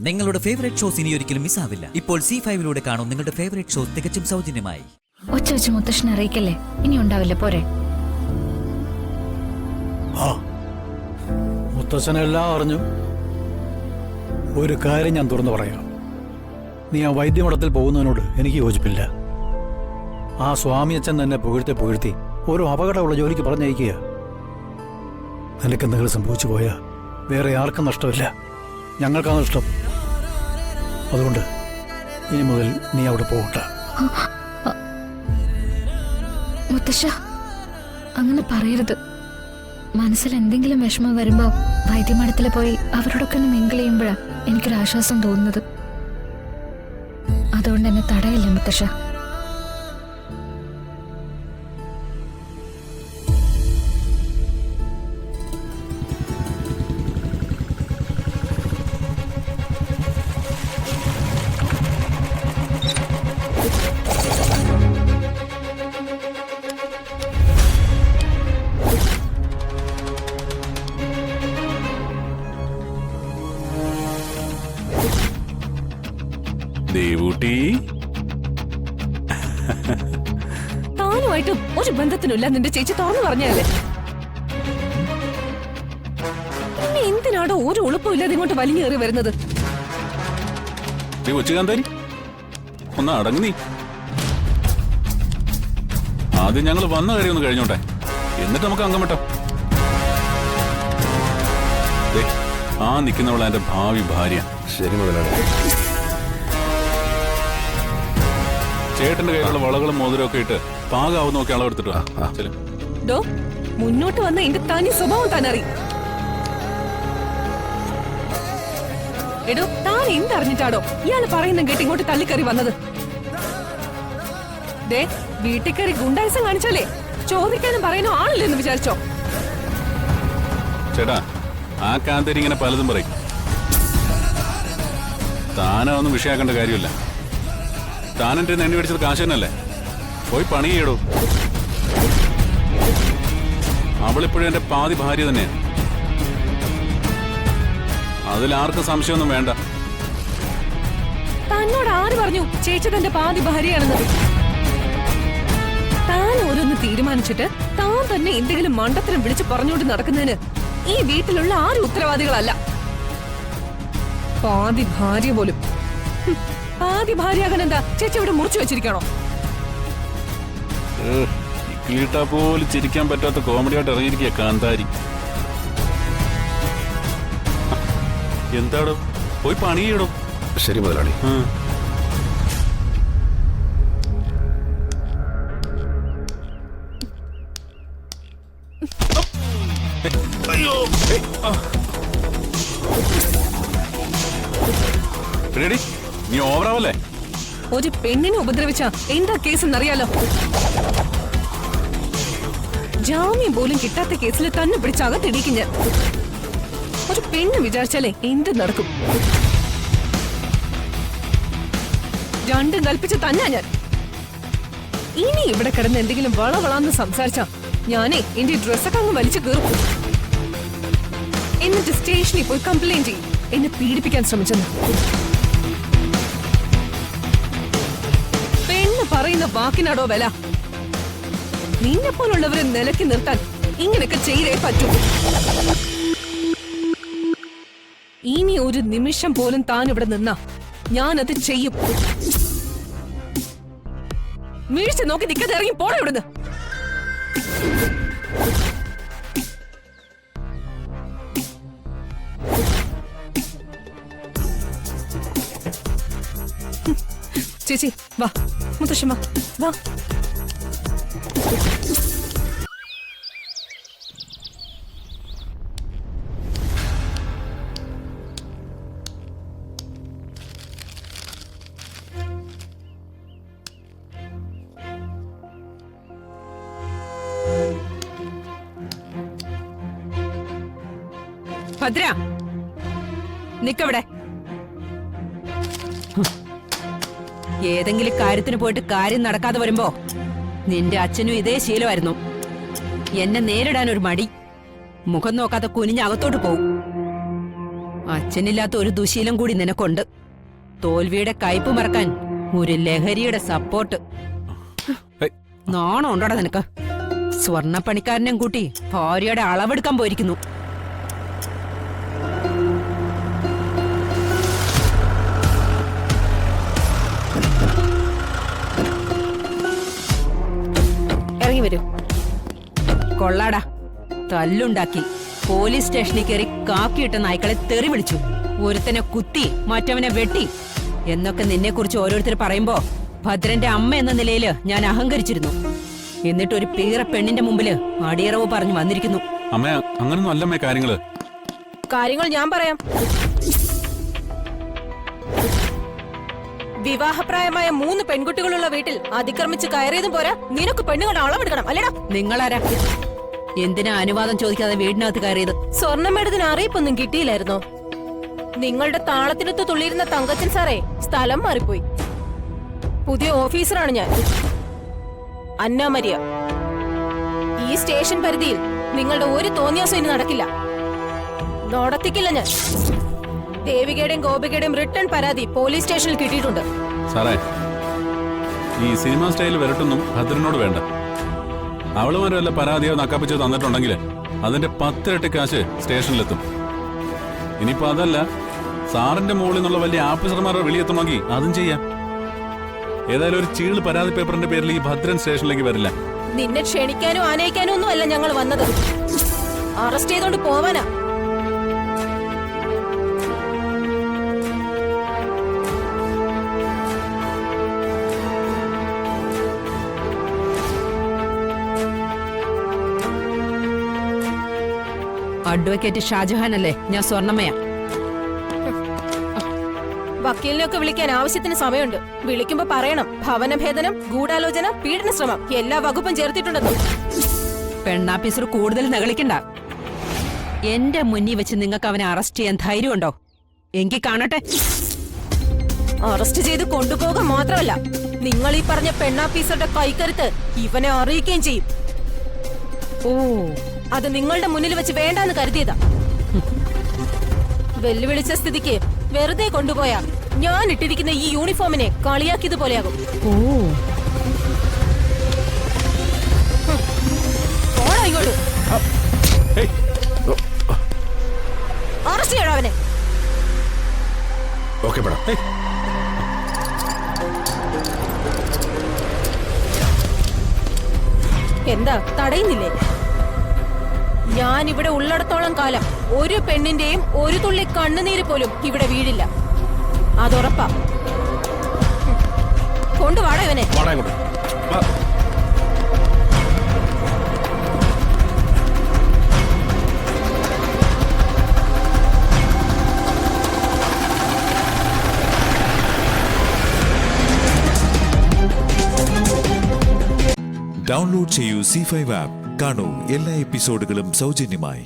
നിങ്ങളുടെ favourite shows ഇനി ഒരിക്കലും മിസ്സാവില്ല. ഇപ്പോൾ C5 കാണും നിങ്ങളുടെ ഫേവറേറ്റ് ഷോസ് തികച്ചും സൗജന്യമായി. ഒച്ച വെച്ച് മുത്തശ്ശനെ അറിയിക്കല്ലേ, ഇനി ഉണ്ടാവില്ല പോരെ. മുത്തശ്ശനെല്ലാം അറിഞ്ഞു. ഒരു കാര്യം ഞാൻ തുറന്നു പറയാം, നീ ആ വൈദ്യമഠത്തിൽ പോകുന്നതിനോട് എനിക്ക് യോജിപ്പില്ല. ആ സ്വാമിയച്ഛൻ തന്നെ പുകഴ്ത്തി ഓരോ അപകടമുള്ള ജോലിക്ക് പറഞ്ഞയക്കുക. നിനക്കെന്തെങ്കിലും സംഭവിച്ചു പോയാ വേറെ ആർക്കും നഷ്ടമില്ല, ഞങ്ങൾക്കാണ് നഷ്ടം. അതുകൊണ്ട് ഇനി മുതൽ നീ അവിടെ പോകണ്ട. മുത്തശ്ശ, അങ്ങനെ പറയരുത്. മനസ്സിൽ എന്തെങ്കിലും വിഷമം വരുമ്പോ വൈദ്യമഠത്തിൽ പോയി അവരോടൊക്കെ ഒന്ന് മിങ്കിൾ ചെയ്യുമ്പോഴാ എനിക്കൊരാശ്വാസം തോന്നുന്നത്. അതുകൊണ്ട് എന്നെ തടയില്ല മുത്തശ്ശ. ദേവൂട്ടി, താനുമായിട്ട് ഒരു ബന്ധത്തിനില്ല നിന്റെ ചേച്ചി തുറന്നു പറഞ്ഞല്ലേ. പിന്നെ എന്തിനാടോ ഒരു ഉളുപ്പും ഇല്ലാതെ ഇങ്ങോട്ട് വലിഞ്ഞേറി വരുന്നത്? കൊച്ചുകാന്താരി ഒന്ന് അടങ്ങി നീ. ആദ്യം ഞങ്ങൾ വന്ന കാര്യം ഒന്ന് കഴിഞ്ഞോട്ടെ, എന്നിട്ട് നമുക്ക് അംഗം വിട്ടോ. ആ നിൽക്കുന്നവൾ എന്റെ ഭാവി ഭാര്യ. ശരി മുതലാളി. ചേട്ടന്റെ കയ്യിലുള്ള വളകളും മോതിരവും ഒക്കെ ഇട്ട് പാകാവുന്ന നോക്കി അളവെടുത്തിട്ട് ഡോ മുന്നോട്ട് വന്ന എന്റെ തനി സ്വഭാവം താൻ അറിയും. എടോ, താൻ എന്തറിഞ്ഞിട്ടാടോ ഇയാള് പറയുന്ന കേട്ട് ഇങ്ങോട്ട് തള്ളിക്കറി വന്നത്? ദേ, വീട്ടിൽ കയറി ഗുണ്ടായസം കാണിച്ചാലേ ചോദിക്കാനും പറയാനോ ആളില്ലെന്ന് വിചാരിച്ചോ? ചേട്ടാ, ആ കാന്തേരി ഇങ്ങനെ പലതും പറയും. താനൊന്നും വിഷയാക്കേണ്ട കാര്യമില്ല. താനെന്റെ എണ്ണി മേടിച്ചത് കാശ് തന്നെയല്ലേ, പോയി പണി ചെയ്യടോ. അവളിപ്പോഴും എന്റെ പാതി ഭാര്യ തന്നെയാണ്, അതിലാർക്കും സംശയമൊന്നും വേണ്ട. തന്നോട് ആര് പറഞ്ഞു ചേച്ചി തന്റെ പാതി ഭാര്യയാണെന്നത്? താൻ ഓരോന്ന് തീരുമാനിച്ചിട്ട് താൻ തന്നെ എന്തെങ്കിലും മണ്ടത്തരം വിളിച്ച് പറഞ്ഞുകൊണ്ട് നടക്കുന്നതിന് ഈ വീട്ടിലുള്ള ആരും ഉത്തരവാദികളല്ല. പാതി ഭാര്യ പോലും. പാതി ഭാര്യയാകാൻ എന്താ ചേച്ചി ഇവിടെ മുറിച്ചു വെച്ചിരിക്കണോ? കിളീട്ടാ പോലും ചിരിക്കാൻ പറ്റാത്ത കോമഡിയായിട്ട് ഇറങ്ങിയിരിക്കുക കാന്താരി. എന്താടോ, പോയി പണി ചെയ്യടോ. ശരി മുതലാളി. റെഡി, നീ ഓവറാവല്ലേ? ഒരു പെണ്ണിനെ ഉപദ്രവിച്ച എന്താ കേസ് എന്നറിയാലോ. ജാമ്യം പോലും കിട്ടാത്ത കേസിൽ തന്നെ പിടിച്ചകത്തിടിക്കും ഞാൻ. ഒരു പെണ്ണ് വിചാരിച്ചാലേ എന്ത് നടക്കും. രണ്ടും കൽപ്പിച്ച് തന്നെ ഞാൻ. ഇനി ഇവിടെ കിടന്ന് എന്തെങ്കിലും വളവളാന്ന് സംസാരിച്ചാ ഞാനേ എന്റെ ഡ്രസ്സൊക്കെ അങ്ങ് വലിച്ചു കീറും. എന്നിട്ട് സ്റ്റേഷനിൽ പോയി കംപ്ലൈന്റ് ചെയ്യും എന്നെ പീഡിപ്പിക്കാൻ ശ്രമിച്ചെന്ന്. പെണ്ണ് പറയുന്ന വാക്കിനാടോ വില? നിന്നെ പോലുള്ളവരെ നിലക്കി നിർത്താൻ ഇങ്ങനെയൊക്കെ ചെയ്തേ പറ്റൂ. ഇനി ഒരു നിമിഷം പോലും താൻ ഇവിടെ നിന്നാ ഞാനത് ചെയ്യും. വീഴ്ച നോക്കി നിൽക്കാതെ ഇറങ്ങി പോടെ ഇവിടുന്ന്. ചേച്ചി വാ, മുത്തശ്ശമ്മ വാ. ഭദ്ര, നിക്കവിടെ. ഏതെങ്കിലും കാര്യത്തിന് പോയിട്ട് കാര്യം നടക്കാതെ വരുമ്പോ നിന്റെ അച്ഛനും ഇതേ ശീലമായിരുന്നു. എന്നെ നേരിടാൻ ഒരു മടി, മുഖം നോക്കാതെ കുനിഞ്ഞ് അകത്തോട്ട് പോവും. അച്ഛനില്ലാത്ത ഒരു ദുശീലം കൂടി നിനക്കുണ്ട്. തോൽവിയുടെ കയ്പ് മറക്കാൻ ഒരു ലഹരിയുടെ സപ്പോർട്ട്. ഹേയ്, നാണം ഉണ്ടോടാ നിനക്ക്? സ്വർണ്ണപ്പണിക്കാരനെയും കൂട്ടി ഭാര്യയുടെ അളവെടുക്കാൻ പോയിരിക്കുന്നു. ഇറങ്ങി വരൂ. കൊള്ളാടാ, തല്ലുണ്ടാക്കി പോലീസ് സ്റ്റേഷനിൽ കയറി കാക്കിയിട്ട നായ്ക്കളെ തെറി വിളിച്ചു. ഒരുത്തനെ കുത്തി മറ്റവനെ വെട്ടി എന്നൊക്കെ നിന്നെ കുറിച്ച് ഓരോരുത്തർ പറയുമ്പോ ഭദ്രന്റെ അമ്മ എന്ന നിലയില് ഞാൻ അഹങ്കരിച്ചിരുന്നു. എന്നിട്ട് ഒരു പീറ പെണ്ണിന്റെ മുമ്പില് അടിയറവ് പറഞ്ഞു വന്നിരിക്കുന്നു. അമ്മേ, അങ്ങനൊന്നും അല്ലമ്മേ കാര്യങ്ങള്. കാര്യങ്ങൾ ഞാൻ പറയാം. വിവാഹപ്രായമായ 3 പെൺകുട്ടികളുള്ള വീട്ടിൽ അതിക്രമിച്ച് കയറിയതും പോരാ, നിനക്ക് പെണ്ണുങ്ങളുടെ അളവെടുക്കണം അല്ലേടാ? നിങ്ങളാരാ എന്തിനാ അനുവാദം ചോദിക്കാതെ വീടിനകത്ത് കയറിയത്? സ്വർണ്ണമേടത്തിന് അറിയിപ്പൊന്നും കിട്ടിയില്ലായിരുന്നോ? നിങ്ങളുടെ താളത്തിനൊത്ത് തുള്ളിയിരുന്ന തങ്കച്ചൻ സാറേ സ്ഥലം മാറിപ്പോയി. പുതിയ ഓഫീസറാണ് ഞാൻ, അന്ന മരിയ. ഈ സ്റ്റേഷൻ പരിധിയിൽ നിങ്ങളുടെ ഒരു തോന്നിയാസം ഇനി നടക്കില്ല, നടത്തിക്കില്ല ഞാൻ. ദേവികയുടെയും ഗോപികയുടെയും റിട്ടേൺ പരാതി പോലീസ് സ്റ്റേഷനിൽ കിട്ടിയിട്ടുണ്ട്. സാറേ, ഈ സിനിമ സ്റ്റൈൽ വരട്ടൊന്നും ഭദ്രനോട് വേണ്ട. അവളുമാരും വല്ല പരാതിയോ നക്കാപ്പിച്ചോ തന്നിട്ടുണ്ടെങ്കിൽ അതിന്റെ 10 ഇരട്ടി കാശ് സ്റ്റേഷനിലെത്തും. ഇനിയിപ്പോ അതല്ല, സാറിന്റെ മുകളിൽ നിന്നുള്ള വലിയ ഓഫീസർമാരുടെ വിളിയെത്തണമെങ്കിൽ അതും ചെയ്യാം. ഏതായാലും ഒരു ചീള് പരാതി പേപ്പറിന്റെ പേരിൽ ഈ ഭദ്രൻ സ്റ്റേഷനിലേക്ക് വരില്ല. നിന്നെ ക്ഷണിക്കാനോ ആനയിക്കാനോ ഒന്നും അല്ല ഞങ്ങൾ വന്നത്, അറസ്റ്റ് ചെയ്തോണ്ട് പോവാനാ. അഡ്വക്കേറ്റ് ഷാജഹാൻ അല്ലേ? ഞാൻ സ്വർണ്ണമ്മയാ. വക്കീലിനെയൊക്കെ വിളിക്കാൻ ആവശ്യത്തിന് സമയമുണ്ട്. വിളിക്കുമ്പോ പറയണം, ഭവനഭേദനം, ഗൂഢാലോചന, പീഡന ശ്രമം എല്ലാ വകുപ്പും ചേർത്തിട്ടുണ്ടെന്ന്. പെണ്ണാഫീസർ കൂടുതൽ നകളിക്കണ്ട. എന്റെ മുന്നിൽ വെച്ച് നിങ്ങൾക്ക് അവനെ അറസ്റ്റ് ചെയ്യാൻ ധൈര്യമുണ്ടോ? എങ്കിൽ കാണട്ടെ. അറസ്റ്റ് ചെയ്ത് കൊണ്ടുപോകാൻ മാത്രമല്ല, നിങ്ങൾ ഈ പറഞ്ഞ പെണ്ണാഫീസറുടെ കൈക്കരുത്ത് ഇവനെ അറിയിക്കുകയും ചെയ്യും. ഓ, അത് നിങ്ങളുടെ മുന്നിൽ വെച്ച് വേണ്ടാന്ന് കരുതിയതാ. വെല്ലുവിളിച്ച സ്ഥിതിക്ക് വെറുതെ കൊണ്ടുപോയാ ഞാൻ ഇട്ടിരിക്കുന്ന ഈ യൂണിഫോമിനെ കളിയാക്കിയതുപോലെയാകും. ഓ, പോടാ ഇങ്ങോട്ട്. അറസ്റ്റ് ചെയ്യണം അവനെ. Okay madam. എന്താ തടയുന്നില്ലേ? ഞാൻ ഇവിടെ ഉള്ളിടത്തോളം കാലം ഒരു പെണ്ണിന്റെയും ഒരു തുള്ളി കണ്ണുനീര് പോലും ഇവിടെ വീഴില്ല, അതുറപ്പാ. കൊണ്ടുവാടാ ഇവനെ. ഡൗൺലോഡ് ചെയ്യൂ C5 ആപ്പ്. കാണൂ എല്ലാ എപ്പിസോഡുകളും സൗജന്യമായി.